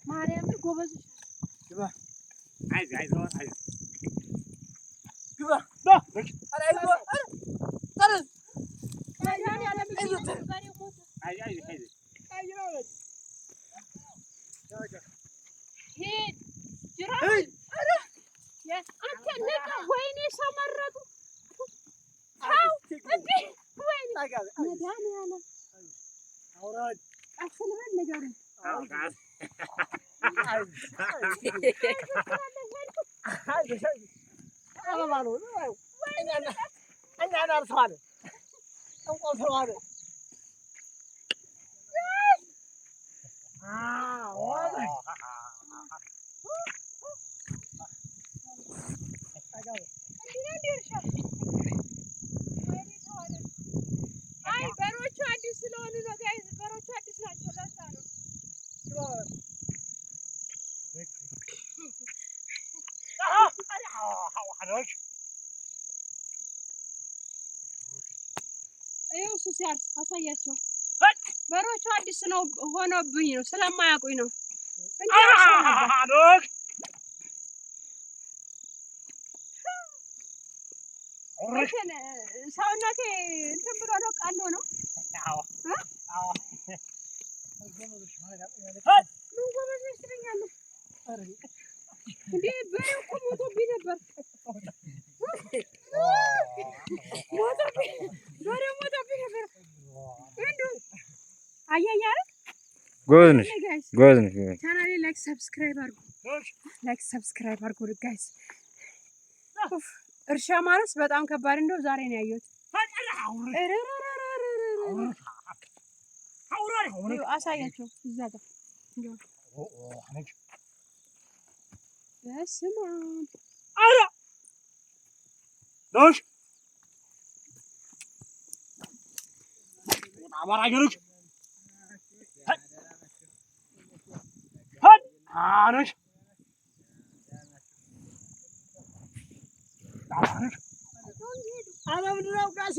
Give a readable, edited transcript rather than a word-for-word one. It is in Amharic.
ማርያምን ጎበዞች ወይኔ ሰመረቱ መድኃኒዓለም ቀስ ልበል ንገሩኝ በሮቹ አዲስ ስለሆኑ ነው ጋይዝ በሮቹ አዲስ ናቸው ለዛ ነው ይኸው እሱ ሲያርስ አሳያቸው በሮቹ አዲስ ነው ሆኖብኝ ነው ስለማያውቁኝ ነው ሰውነቴ እንትን ብሎ ነው ቃል ነው ምን ጎበዝ ትለኛለህ እንዴ በሬው እኮ ሞቶብኝ ነበር በሬው ሞቶብኝ ነበር እንደው አያያ ጎበዝ ነሽ ቻናሌ ላይክ ሰብስክራይብ አድርጉ ጋይስ እርሻ ማረስ በጣም ከባድ እንደው ዛሬ ነው ያየሁት አሳያቸው እዛ ጋር በስመ አብ ዶሽ አማራ ገሩክ አነሽ አለምድነው ጋሻ